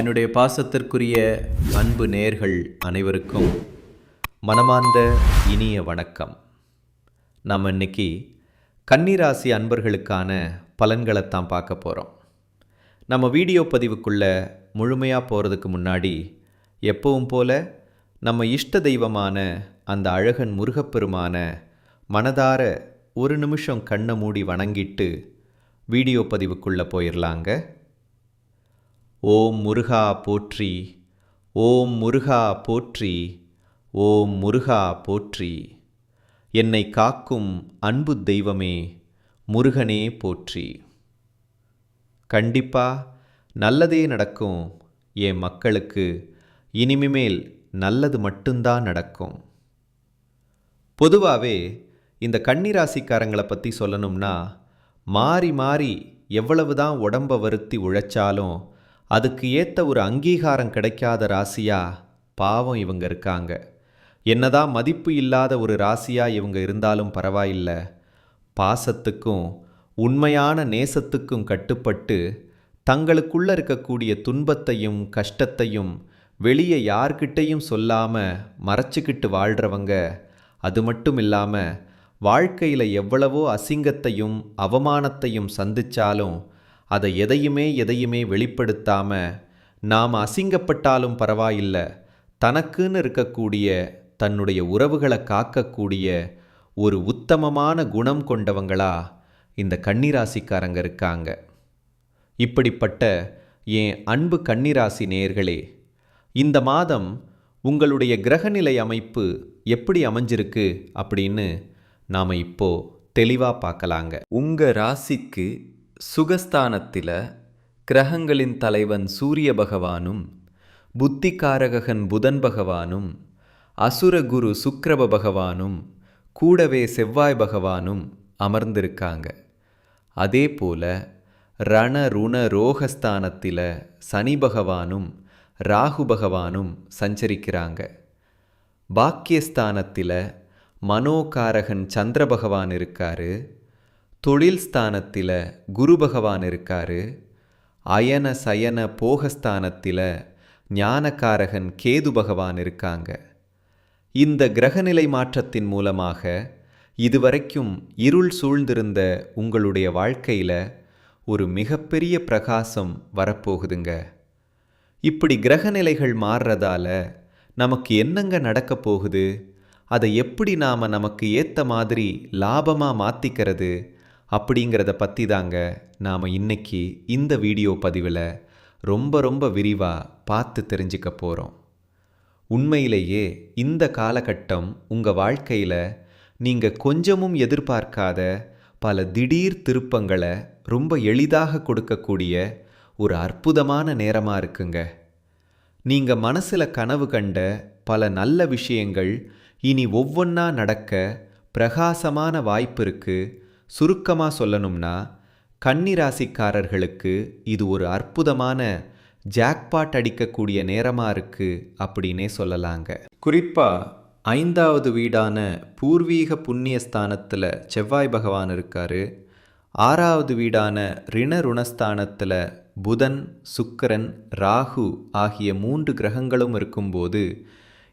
என்னுடைய பாசத்திற்குரிய அன்பு நேயர்கள் அனைவருக்கும் மனமார்ந்த இனிய வணக்கம். நம்ம இன்னைக்கு கன்னிராசி அன்பர்களுக்கான பலன்களைத்தான் பார்க்க போகிறோம். நம்ம வீடியோ பதிவுக்குள்ளே முழுமையாக போகிறதுக்கு முன்னாடி எப்பவும் போல நம்ம இஷ்ட தெய்வமான அந்த அழகன் முருகப்பெருமான மனதார ஒரு நிமிஷம் கண்ணை மூடி வணங்கிட்டு வீடியோ பதிவுக்குள்ளே போயிடலாங்க. ஓம் முருகா போற்றி, ஓம் முருகா போற்றி, ஓம் முருகா போற்றி. என்னை காக்கும் அன்பு தெய்வமே முருகனே போற்றி. கண்டிப்பாக நல்லதே நடக்கும். என் மக்களுக்கு இனிமேல் நல்லது மட்டும்தான் நடக்கும். பொதுவாகவே இந்த கன்னிராசிக்காரங்களை பற்றி சொல்லணும்னா, மாறி மாறி எவ்வளவு தான் உடம்பை வருத்தி உழைச்சாலும் அதுக்கு ஏற்ற ஒரு அங்கீகாரம் கிடைக்காத ராசியாக பாவம் இவங்க இருக்காங்க. என்னதான் மதிப்பு இல்லாத ஒரு ராசியாக இவங்க இருந்தாலும் பரவாயில்லை, பாசத்துக்கும் உண்மையான நேசத்துக்கும் கட்டுப்பட்டு தங்களுக்குள்ளே இருக்கக்கூடிய துன்பத்தையும் கஷ்டத்தையும் வெளியே யார்கிட்டையும் சொல்லாமல் மறைச்சிக்கிட்டு வாழ்கிறவங்க. அது மட்டும் இல்லாமல் வாழ்க்கையில் எவ்வளவோ அசிங்கத்தையும் அவமானத்தையும் சந்தித்தாலும் அதை எதையுமே வெளிப்படுத்தாமல் நாம் அசிங்கப்பட்டாலும் பரவாயில்லை, தனக்குன்னு இருக்கக்கூடிய தன்னுடைய உறவுகளை காக்கக்கூடிய ஒரு உத்தமமான குணம் கொண்டவங்களா இந்த கன்னிராசிக்காரங்க இருக்காங்க. இப்படிப்பட்ட என் அன்பு கன்னிராசி நேயர்களே, இந்த மாதம் உங்களுடைய கிரகநிலை அமைப்பு எப்படி அமைஞ்சிருக்கு அப்படின்னு நாம் இப்போ தெளிவாக பார்க்கலாங்க. உங்கள் ராசிக்கு சுகஸ்தானத்தில் கிரகங்களின் தலைவன் சூரிய பகவானும் புத்திகாரகன் புதன் பகவானும் அசுரகுரு சுக்கிர பகவானும் கூடவே செவ்வாய் பகவானும் அமர்ந்திருக்காங்க. அதே போல ரண ருண ரோகஸ்தானத்தில் சனி பகவானும் ராகு பகவானும் சஞ்சரிக்கிறாங்க. பாக்கியஸ்தானத்தில் மனோகாரகன் சந்திர பகவான் இருக்காரு. தொழில் ஸ்தானத்தில் குரு பகவான் இருக்காரு. அயன சயன போகஸ்தானத்தில் ஞானகாரகன் கேது பகவான் இருக்காங்க. இந்த கிரகநிலை மாற்றத்தின் மூலமாக இதுவரைக்கும் இருள் சூழ்ந்திருந்த உங்களுடைய வாழ்க்கையில் ஒரு மிகப்பெரிய பிரகாசம் வரப்போகுதுங்க. இப்படி கிரகநிலைகள் மாறுறதால நமக்கு என்னங்க நடக்க போகுது, அதை எப்படி நாம் நமக்கு ஏற்ற மாதிரி லாபமாக மாற்றிக்கிறது அப்படிங்கிறத பற்றி தாங்க நாம் இன்னைக்கு இந்த வீடியோ பதிவில் ரொம்ப விரிவாக பார்த்து தெரிஞ்சுக்க போகிறோம். உண்மையிலேயே இந்த காலகட்டம் உங்கள் வாழ்க்கையில் நீங்கள் கொஞ்சமும் எதிர்பார்க்காத பல திடீர் திருப்பங்களை ரொம்ப எளிதாக கொடுக்கக்கூடிய ஒரு அற்புதமான நேரமாக இருக்குங்க. நீங்கள் மனசில் கனவு கண்ட பல நல்ல விஷயங்கள் இனி ஒவ்வொன்றா நடக்க பிரகாசமான வாய்ப்பு இருக்குது. சுருக்கமாக சொல்லணும்னா, கன்னிராசிக்காரர்களுக்கு இது ஒரு அற்புதமான ஜாக்பாட் அடிக்கக்கூடிய நேரமாக இருக்குது அப்படின்னே சொல்லலாங்க. குறிப்பாக 5வது வீடான பூர்வீக புண்ணியஸ்தானத்தில் செவ்வாய் பகவான் இருக்கார். 6வது வீடான ரிண ருணஸ்தானத்தில் புதன் சுக்கிரன் ராகு ஆகிய 3 கிரகங்களும் இருக்கும்போது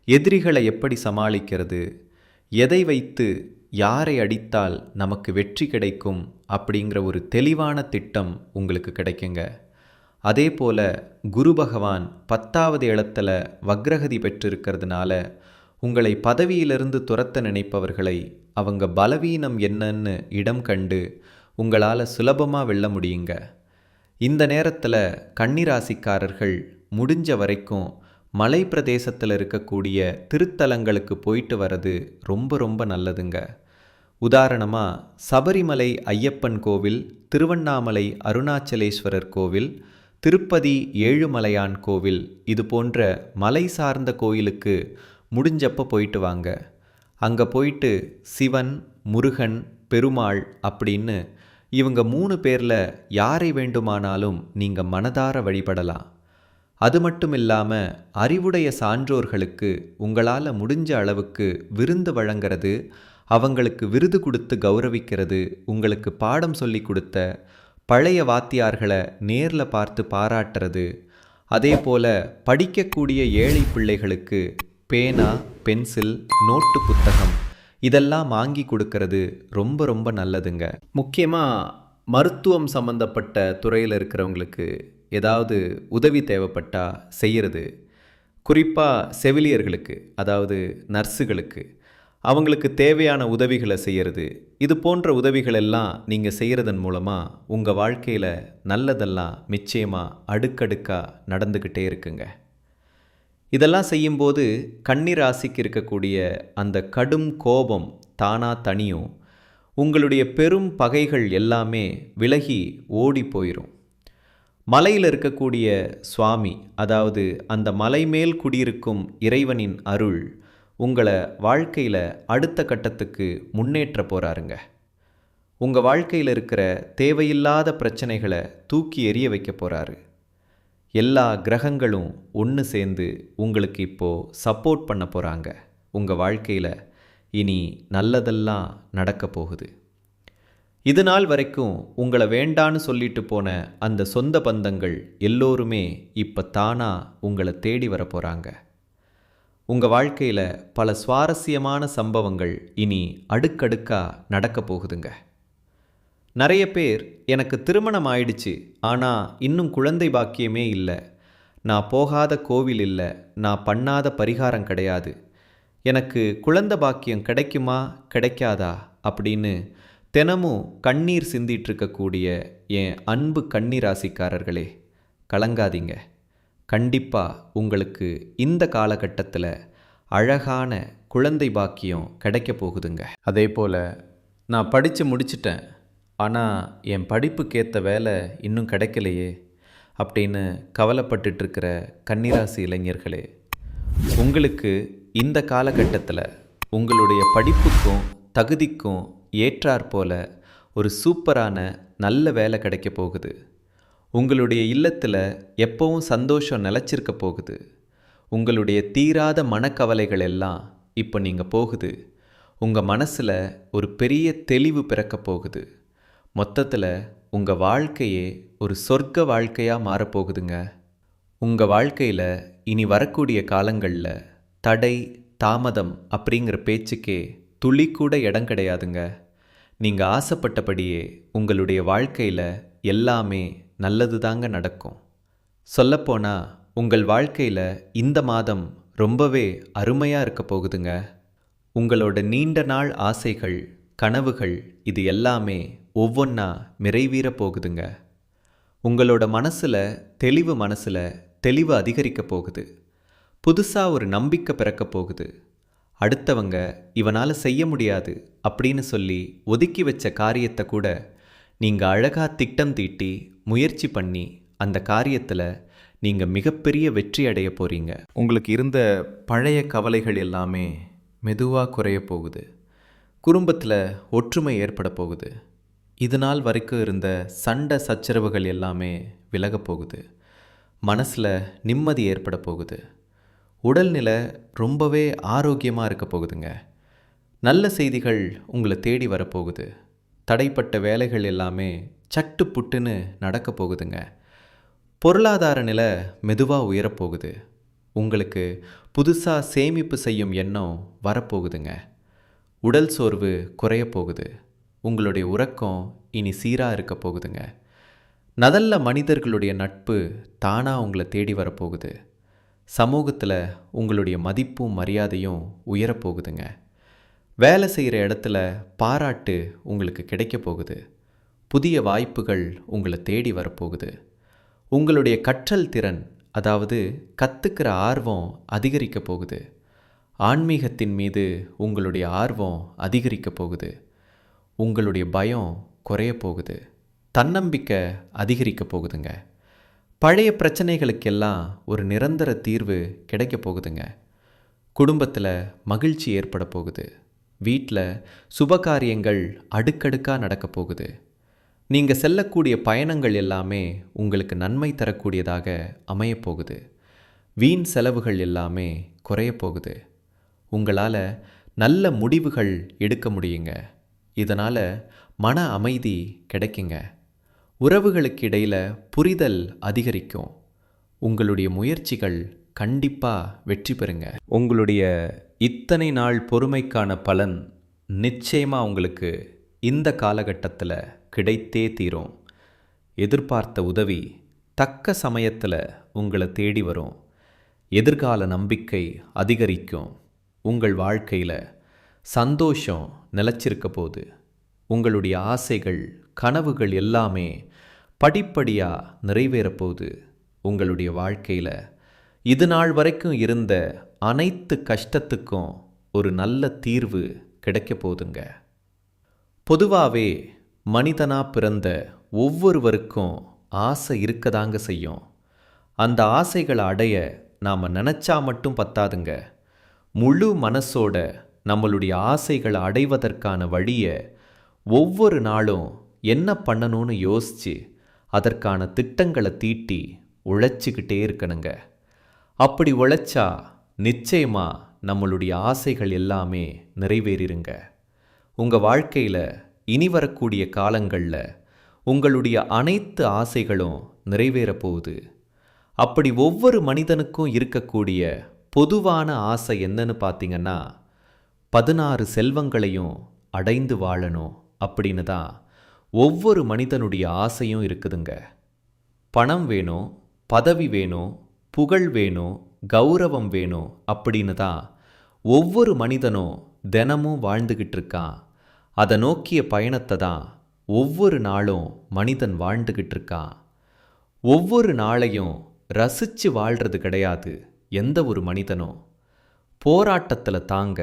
எதிரிகளை எப்படி சமாளிக்கிறது, எதை வைத்து யாரை அடித்தால் நமக்கு வெற்றி கிடைக்கும் அப்படிங்கிற ஒரு தெளிவான திட்டம் உங்களுக்கு கிடைக்குங்க. அதே போல் குரு பகவான் 10வது இடத்துல வக்ரகதி பெற்றிருக்கிறதுனால உங்களை பதவியிலிருந்து துரத்த நினைப்பவர்களை அவங்க பலவீனம் என்னன்னு இடம் கண்டு உங்களால் சுலபமாக வெல்ல முடியுங்க. இந்த நேரத்தில் கன்னிராசிக்காரர்கள் முடிஞ்ச வரைக்கும் மலை பிரதேசத்தில் இருக்கக்கூடிய திருத்தலங்களுக்கு போயிட்டு வர்றது ரொம்ப நல்லதுங்க. உதாரணமாக சபரிமலை ஐயப்பன் கோவில், திருவண்ணாமலை அருணாச்சலேஸ்வரர் கோவில், திருப்பதி ஏழுமலையான் கோவில், இது போன்ற மலை சார்ந்த கோயிலுக்கு முடிஞ்சப்போ போயிட்டு வாங்க. அங்கே போயிட்டு சிவன், முருகன், பெருமாள் அப்படின்னு இவங்க 3 பேரில் யாரை வேண்டுமானாலும் நீங்கள் மனதார வழிபடலாம். அது மட்டும் இல்லாமல் அறிவுடைய சான்றோர்களுக்கு உங்களால் முடிஞ்ச அளவுக்கு விருந்து வழங்கிறது, அவங்களுக்கு விருது கொடுத்து கௌரவிக்கிறது, உங்களுக்கு பாடம் சொல்லி கொடுத்த பழைய வாத்தியார்களை நேரில் பார்த்து பாராட்டுறது, அதே போல் படிக்கக்கூடிய ஏழை பிள்ளைகளுக்கு பேனா, பென்சில், நோட்டு புத்தகம் இதெல்லாம் வாங்கி கொடுக்கறது ரொம்ப ரொம்ப நல்லதுங்க. முக்கியமாக மருத்துவம் சம்பந்தப்பட்ட துறையில் இருக்கிறவங்களுக்கு ஏதாவது உதவி தேவைப்பட்டால் செய்கிறது, குறிப்பாக செவிலியர்களுக்கு அதாவது நர்ஸுகளுக்கு அவங்களுக்கு தேவையான உதவிகளை செய்கிறது, இது போன்ற உதவிகள் எல்லாம் நீங்கள் செய்கிறதன் மூலமாக உங்கள் வாழ்க்கையில் நல்லதெல்லாம் நிச்சயமாக அடுக்கடுக்காக நடந்துக்கிட்டே இருக்குங்க. இதெல்லாம் செய்யும்போது கன்னி ராசிக்கு இருக்கக்கூடிய அந்த கடும் கோபம் தானாக தனியும், உங்களுடைய பெரும் பகைகள் எல்லாமே விலகி ஓடி போயிடும். மலையில் இருக்கக்கூடிய சுவாமி, அதாவது அந்த மலை மேல் குடியிருக்கும் இறைவனின் அருள் உங்களை வாழ்க்கையில் அடுத்த கட்டத்துக்கு முன்னேற்ற போகிறாருங்க. உங்கள் வாழ்க்கையில் இருக்கிற தேவையில்லாத பிரச்சனைகளை தூக்கி எறிய வைக்க போகிறாரு. எல்லா கிரகங்களும் ஒன்று சேர்ந்து உங்களுக்கு இப்போது சப்போர்ட் பண்ண போகிறாங்க. உங்கள் வாழ்க்கையில் இனி நல்லதெல்லாம் நடக்க போகுது. இது நாள் வரைக்கும் உங்களை வேண்டான்னு சொல்லிட்டு போன அந்த சொந்த பந்தங்கள் எல்லோருமே இப்போ தானாக உங்களை தேடி வர போகிறாங்க. உங்கள் வாழ்க்கையில் பல சுவாரஸ்யமான சம்பவங்கள் இனி அடுக்கடுக்காக நடக்க போகுதுங்க. நிறைய பேர் எனக்கு திருமணம் ஆயிடுச்சு, ஆனால் இன்னும் குழந்தை பாக்கியமே இல்லை, நான் போகாத கோவில் இல்லை, நான் பண்ணாத பரிகாரம் கிடையாது, எனக்கு குழந்தை பாக்கியம் கிடைக்குமா கிடைக்காதா அப்படின்னு தினமும் கண்ணீர் சிந்திட்டு இருக்கக்கூடிய என் அன்பு கன்னி ராசிக்காரர்களே, கலங்காதீங்க. கண்டிப்பாக உங்களுக்கு இந்த காலகட்டத்தில் அழகான குழந்தை பாக்கியம் கிடைக்க போகுதுங்க. அதே போல் நான் படித்து முடிச்சிட்டேன், ஆனால் என் படிப்புக்கேற்ற வேலை இன்னும் கிடைக்கலையே அப்படின்னு கவலைப்பட்டுருக்கிற கன்னிராசி இளைஞர்களே, உங்களுக்கு இந்த காலகட்டத்தில் உங்களுடைய படிப்புக்கும் தகுதிக்கும் ஏற்றாற்போல ஒரு சூப்பரான நல்ல வேலை கிடைக்க போகுது. உங்களுடைய இல்லத்தில் எப்பவும் சந்தோஷம் நிலச்சிருக்க போகுது. உங்களுடைய தீராத மனக்கவலைகள் எல்லாம் இப்போ நீங்கள் போகுது. உங்கள் மனசில் ஒரு பெரிய தெளிவு பிறக்க போகுது. மொத்தத்தில் உங்கள் வாழ்க்கையே ஒரு சொர்க்க வாழ்க்கையாக மாறப்போகுதுங்க. உங்கள் வாழ்க்கையில் இனி வரக்கூடிய காலங்களில் தடை தாமதம் அப்படிங்கிற பேச்சுக்கே துளி கூட இடம் கிடையாதுங்க. நீங்கள் ஆசைப்பட்டபடியே உங்களுடைய வாழ்க்கையில் எல்லாமே நல்லது தாங்க நடக்கும். சொல்லப்போனால் உங்கள் வாழ்க்கையில் இந்த மாதம் ரொம்பவே அருமையாக இருக்க போகுதுங்க. உங்களோட நீண்ட நாள் ஆசைகள், கனவுகள் இது எல்லாமே ஒவ்வொன்றா நிறைவேற போகுதுங்க. உங்களோட மனசில் தெளிவு அதிகரிக்க போகுது. புதுசாக ஒரு நம்பிக்கை பிறக்க போகுது. அடுத்தவங்க இவனால் செய்ய முடியாது அப்படின்னு சொல்லி ஒதுக்கி வச்ச காரியத்தை கூட நீங்கள் அழகாக திட்டம் தீட்டி முயற்சி பண்ணி அந்த காரியத்தில் நீங்கள் மிகப்பெரிய வெற்றி அடைய போகிறீங்க. உங்களுக்கு இருந்த பழைய கவலைகள் எல்லாமே மெதுவாக குறைய போகுது. குடும்பத்தில் ஒற்றுமை ஏற்பட போகுது. இது நாள் வரைக்கும் இருந்த சண்டை சச்சரவுகள் எல்லாமே விலக போகுது. மனசில் நிம்மதி ஏற்பட போகுது. உடல்நிலை ரொம்பவே ஆரோக்கியமாக இருக்க போகுதுங்க. நல்ல செய்திகள் உங்களை தேடி வரப்போகுது. தடைப்பட்ட வேலைகள் எல்லாமே சட்டு புட்டுன்னு நடக்க போகுதுங்க. பொருளாதார நிலை மெதுவாக உயரப்போகுது. உங்களுக்கு புதுசாக சேமிப்பு செய்யும் எண்ணம் வரப்போகுதுங்க. உடல் சோர்வு குறைய போகுது. உங்களுடைய உறக்கம் இனி சீராக இருக்க போகுதுங்க. நல்ல மனிதர்களுடைய நட்பு தானாக உங்களை தேடி வரப்போகுது. சமூகத்தில் உங்களுடைய மதிப்பும் மரியாதையும் உயரப்போகுதுங்க. வேலை செய்கிற இடத்துல பாராட்டு உங்களுக்கு கிடைக்க போகுது. புதிய வாய்ப்புகள் உங்களை தேடி வரப்போகுது. உங்களுடைய கற்றல் திறன், அதாவது கற்றுக்கிற ஆர்வம் அதிகரிக்க போகுது. ஆன்மீகத்தின் மீது உங்களுடைய ஆர்வம் அதிகரிக்க போகுது. உங்களுடைய பயம் குறைய போகுது. தன்னம்பிக்கை அதிகரிக்க போகுதுங்க. பழைய பிரச்சனைகளுக்கெல்லாம் ஒரு நிரந்தர தீர்வு கிடைக்க போகுதுங்க. குடும்பத்தில் மகிழ்ச்சி ஏற்பட போகுது. வீட்டில் சுபகாரியங்கள் அடுக்கடுக்காக நடக்க போகுது. நீங்கள் செல்லக்கூடிய பயணங்கள் எல்லாமே உங்களுக்கு நன்மை தரக்கூடியதாக அமையப்போகுது. வீண் செலவுகள் எல்லாமே குறைய போகுது. உங்களால் நல்ல முடிவுகள் எடுக்க முடியுங்க. இதனால் மன அமைதி கிடைக்குங்க. உறவுகளுக்கு இடையில் புரிதல் அதிகரிக்கும். உங்களுடைய முயற்சிகள் கண்டிப்பாக வெற்றி பெறுங்க. உங்களுடைய இத்தனை நாள் பொறுமைக்கான பலன் நிச்சயமாக உங்களுக்கு இந்த காலகட்டத்தில் கிடைத்தே தீரும். எதிர்பார்த்த உதவி தக்க சமயத்தில் உங்களை தேடி வரும். எதிர்கால நம்பிக்கை அதிகரிக்கும். உங்கள் வாழ்க்கையில் சந்தோஷம் நிலச்சிருக்க போது உங்களுடைய ஆசைகள் கனவுகள் எல்லாமே படிப்படியாக நிறைவேறப்போகுது. உங்களுடைய வாழ்க்கையில் இது நாள் வரைக்கும் இருந்த அனைத்து கஷ்டத்துக்கும் ஒரு நல்ல தீர்வு கிடைக்க போதுங்க. பொதுவாகவே மனிதனாக பிறந்த ஒவ்வொருவருக்கும் ஆசை இருக்கதாங்க செய்யும். அந்த ஆசைகளை அடைய நாம் நினச்சா மட்டும் பத்தாதுங்க. முழு மனசோட நம்மளுடைய ஆசைகளை அடைவதற்கான வழியை ஒவ்வொரு நாளும் என்ன பண்ணணும்னு யோசித்து அதற்கான திட்டங்களை தீட்டி உழைச்சிக்கிட்டே இருக்கணுங்க. அப்படி உழைச்சா நிச்சயமாக நம்மளுடைய ஆசைகள் எல்லாமே நிறைவேறிருங்க. உங்கள் வாழ்க்கையில் இனி வரக்கூடிய காலங்களில் உங்களுடைய அனைத்து ஆசைகளும் நிறைவேற போகுது. அப்படி ஒவ்வொரு மனிதனுக்கும் இருக்கக்கூடிய பொதுவான ஆசை என்னன்னு பார்த்தீங்கன்னா 16 செல்வங்களையும் அடைந்து வாழணும் அப்படின்னு தான் ஒவ்வொரு மனிதனுடைய ஆசையும் இருக்குதுங்க. பணம் வேணும், பதவி வேணும், புகழ் வேணும், கௌரவம் வேணும் அப்படின்னு தான் ஒவ்வொரு மனிதனும் தினமும் வாழ்ந்துக்கிட்டு இருக்கான். அதை நோக்கிய பயணத்தை தான் ஒவ்வொரு நாளும் மனிதன் வாழ்ந்துக்கிட்டு இருக்கான். ஒவ்வொரு நாளையும் ரசித்து வாழ்கிறது கிடையாது எந்த ஒரு மனிதனும். போராட்டத்தில் தாங்க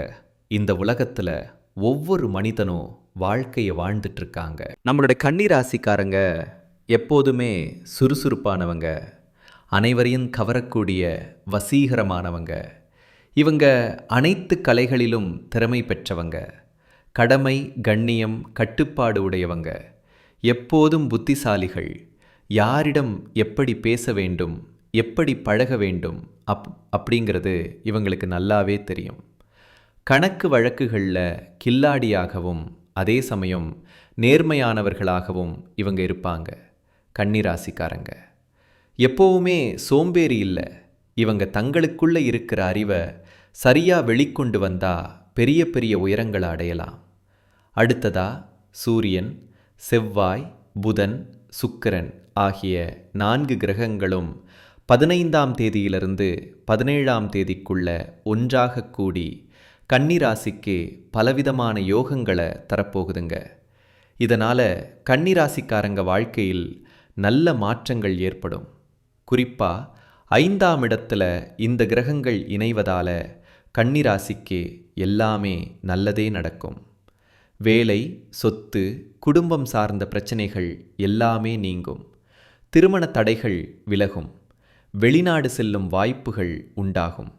இந்த உலகத்தில் ஒவ்வொரு மனிதனும் வாழ்க்கையை வாழ்ந்துட்டுருக்காங்க. நம்மளுடைய கன்னி ராசிக்காரங்க எப்போதுமே சுறுசுறுப்பானவங்க, அனைவரையும் கவரக்கூடிய வசீகரமானவங்க. இவங்க அனைத்து கலைகளிலும் திறமை பெற்றவங்க. கடமை, கண்ணியம், கட்டுப்பாடு உடையவங்க. எப்போதும் புத்திசாலிகள். யாரிடம் எப்படி பேச வேண்டும், எப்படி பழக வேண்டும் அப்படிங்கிறது இவங்களுக்கு நல்லாவே தெரியும். கணக்கு வழக்குகளில் கில்லாடியாகவும் அதே சமயம் நேர்மையானவர்களாகவும் இவங்க இருப்பாங்க. கன்னிராசிக்காரங்க எப்போவுமே சோம்பேறி இல்லை. இவங்க தங்களுக்குள்ளே இருக்கிற அறிவை சரியாக வெளிக்கொண்டு வந்தால் பெரிய பெரிய உயரங்களை அடையலாம். அடுத்ததா சூரியன், செவ்வாய், புதன், சுக்கிரன் ஆகிய 4 கிரகங்களும் 15ஆம் தேதியிலிருந்து 17ஆம் தேதிக்குள்ள ஒன்றாக கூடி கன்னிராசிக்கு பலவிதமான யோகங்களை தரப்போகுதுங்க. இதனால் கன்னிராசிக்காரங்க வாழ்க்கையில் நல்ல மாற்றங்கள் ஏற்படும். குறிப்பாக 5ஆம் இடத்துல இந்த கிரகங்கள் இணைவதால் கன்னிராசிக்கு எல்லாமே நல்லதே நடக்கும். வேலை, சொத்து, குடும்பம் சார்ந்த பிரச்சனைகள் எல்லாமே நீங்கும். திருமண தடைகள் விலகும். வெளிநாடு செல்லும் வாய்ப்புகள் உண்டாகும்.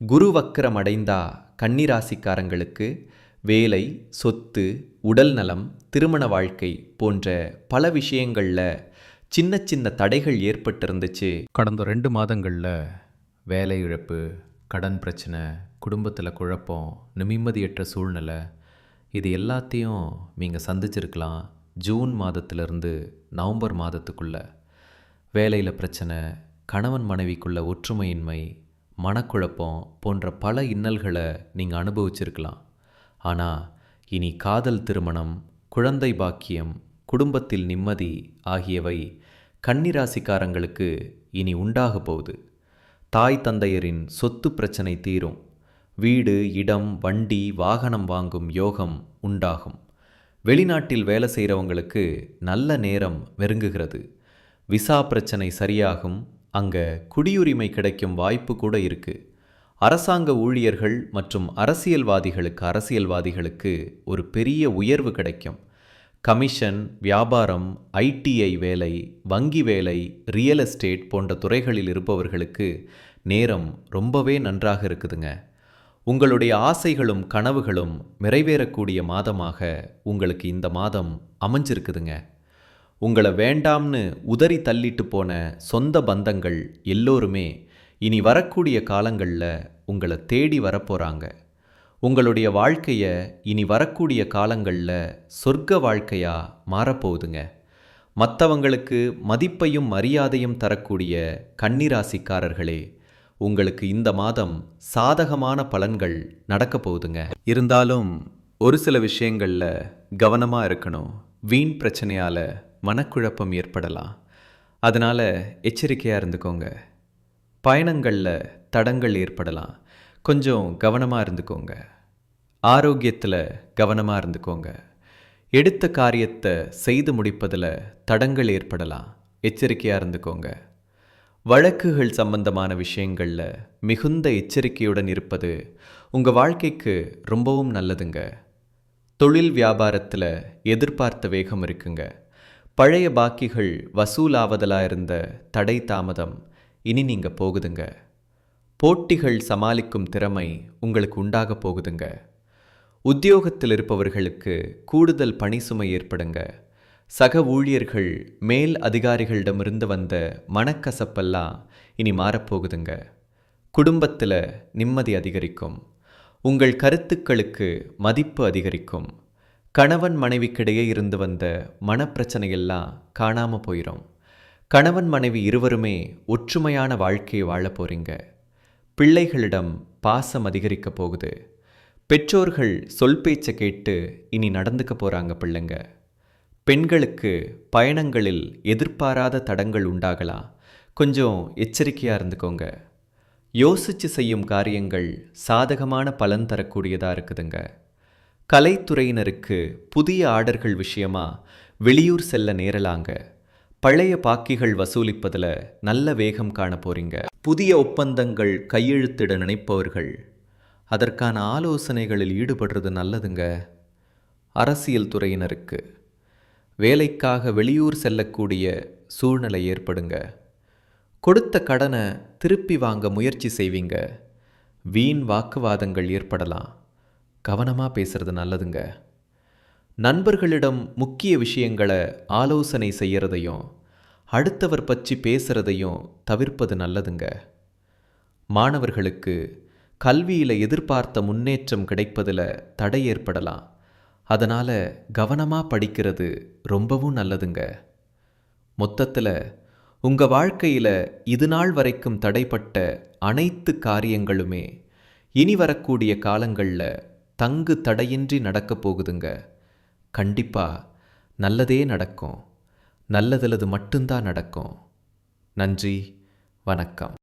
குரு வக்கரம் அடைந்தா கன்னிராசிக்காரங்களுக்கு வேலை, சொத்து, உடல் நலம், திருமண வாழ்க்கை போன்ற பல விஷயங்களில் சின்ன சின்ன தடைகள் ஏற்பட்டிருந்துச்சு. கடந்த 2 மாதங்களில் வேலை இழப்பு, கடன் பிரச்சனை, குடும்பத்தில் குழப்பம், நிம்மதியற்ற சூழ்நிலை, இது எல்லாத்தையும் நீங்கள் சந்திச்சிருக்கலாம். ஜூன் மாதத்திலிருந்து நவம்பர் மாதத்துக்குள்ளே வேலையில் பிரச்சனை, கணவன் மனைவிக்குள்ள ஒற்றுமையின்மை, மனக்குழப்பம் போன்ற பல இன்னல்களை நீங்கள் அனுபவிச்சிருக்கலாம். ஆனால் இனி காதல் திருமணம், குழந்தை பாக்கியம், குடும்பத்தில் நிம்மதி ஆகியவை கன்னிராசிக்காரங்களுக்கு இனி உண்டாக போகுது. தாய் தந்தையரின் சொத்து பிரச்சனை தீரும். வீடு, இடம், வண்டி, வாகனம் வாங்கும் யோகம் உண்டாகும். வெளிநாட்டில் வேலை செய்கிறவங்களுக்கு நல்ல நேரம் நெருங்குகிறது. விசா பிரச்சனை சரியாகும். அங்கே குடியுரிமை கிடைக்கும் வாய்ப்பு கூட இருக்குது. அரசாங்க ஊழியர்கள் மற்றும் அரசியல்வாதிகளுக்கு ஒரு பெரிய உயர்வு கிடைக்கும். கமிஷன், வியாபாரம், ஐடிஐ வேலை, வங்கி வேலை, ரியல் எஸ்டேட் போன்ற துறைகளில் இருப்பவர்களுக்கு நேரம் ரொம்பவே நன்றாக இருக்குதுங்க. உங்களுடைய ஆசைகளும் கனவுகளும் நிறைவேறக்கூடிய மாதமாக உங்களுக்கு இந்த மாதம் அமைஞ்சிருக்குதுங்க. உங்களை வேண்டாம்னு உதறி தள்ளிட்டு போன சொந்த பந்தங்கள் எல்லோருமே இனி வரக்கூடிய காலங்களில் உங்களை தேடி வரப்போகிறாங்க. உங்களுடைய வாழ்க்கையை இனி வரக்கூடிய காலங்களில் சொர்க்க வாழ்க்கையாக மாறப்போகுதுங்க. மற்றவங்களுக்கு மதிப்பையும் மரியாதையும் தரக்கூடிய கன்னிராசிக்காரர்களே, உங்களுக்கு இந்த மாதம் சாதகமான பலன்கள் நடக்க போகுதுங்க. இருந்தாலும் ஒரு சில விஷயங்களில் கவனமாக இருக்கணும். வீண் பிரச்சனையால் மனக்குழப்பம் ஏற்படலாம். அதனால் எச்சரிக்கையாக இருந்துக்கோங்க. பயணங்களில் தடங்கள் ஏற்படலாம். கொஞ்சம் கவனமாக இருந்துக்கோங்க. ஆரோக்கியத்தில் கவனமாக இருந்துக்கோங்க. எடுத்த காரியத்தை செய்து முடிப்பதில் தடங்கள் ஏற்படலாம். எச்சரிக்கையாக இருந்துக்கோங்க. வழக்குகள் சம்பந்தமான விஷயங்களில் மிகுந்த எச்சரிக்கையுடன் இருப்பது உங்கள் வாழ்க்கைக்கு ரொம்பவும் நல்லதுங்க. தொழில் வியாபாரத்தில் எதிர்பார்த்த வேகம் இருக்குங்க. பழைய பாக்கிகள் வசூலாவதலாக இருந்த தடை தாமதம் இனி நீங்கள் போகுதுங்க. போட்டிகள் சமாளிக்கும் திறமை உங்களுக்கு உண்டாக போகுதுங்க. உத்தியோகத்தில் இருப்பவர்களுக்கு கூடுதல் பணி சுமை ஏற்படுங்க. சக ஊழியர்கள் மேல் அதிகாரிகளிடமிருந்து வந்த மனக்கசப்பெல்லாம் இனி மாறப்போகுதுங்க. குடும்பத்தில் நிம்மதி அதிகரிக்கும். உங்கள் கருத்துக்களுக்கு மதிப்பு அதிகரிக்கும். கணவன் மனைவிக்கிடையே இருந்து வந்த மனப்பிரச்சனையெல்லாம் காணாமல் போயிடும். கணவன் மனைவி இருவருமே ஒற்றுமையான வாழ்க்கையை வாழ போறீங்க. பிள்ளைகளிடம் பாசம் அதிகரிக்க போகுது. பெற்றோர்கள் சொல் பேச்சை கேட்டு இனி நடந்துக்க போகிறாங்க பிள்ளைங்க. பெண்களுக்கு பயணங்களில் எதிர்பாராத தடங்கள் உண்டாகலாம். கொஞ்சம் எச்சரிக்கையாக இருந்துக்கோங்க. யோசித்து செய்யும் காரியங்கள் சாதகமான பலன் தரக்கூடியதாக இருக்குதுங்க. கலைத்துறையினருக்கு புதிய ஆர்டர்கள் விஷயமா வெளியூர் செல்ல நேரலாங்க. பழைய பாக்கிகள் வசூலிப்பதில் நல்ல வேகம் காண போறீங்க. புதிய ஒப்பந்தங்கள் கையெழுத்திட நினைப்பவர்கள் அதற்கான ஆலோசனைகளில் ஈடுபடுறது நல்லதுங்க. அரசியல் துறையினருக்கு வேலைக்காக வெளியூர் செல்லக்கூடிய சூழ்நிலை ஏற்படுங்க. கொடுத்த கடனை திருப்பி வாங்க முயற்சி செய்வீங்க. வீண் வாக்குவாதங்கள் ஏற்படலாம். கவனமாக பேசுறது நல்லதுங்க. நண்பர்களிடம் முக்கிய விஷயங்களை ஆலோசனை செய்யறதையும் அடுத்தவர் பற்றி பேசுறதையும் தவிர்ப்பது நல்லதுங்க. மாணவர்களுக்கு கல்வியில் எதிர்பார்த்த முன்னேற்றம் கிடைப்பதில் தடை ஏற்படலாம். அதனால் கவனமாக படிக்கிறது ரொம்பவும் நல்லதுங்க. மொத்தத்தில் உங்கள் வாழ்க்கையில் இது நாள் வரைக்கும் தடைப்பட்ட அனைத்து காரியங்களுமே இனி வரக்கூடிய காலங்களில் தங்கு தடையின்றி நடக்கப் போகுதுங்க. கண்டிப்பாக நல்லதே நடக்கும். நல்லதுலது மட்டும்தான் நடக்கும். நன்றி, வணக்கம்.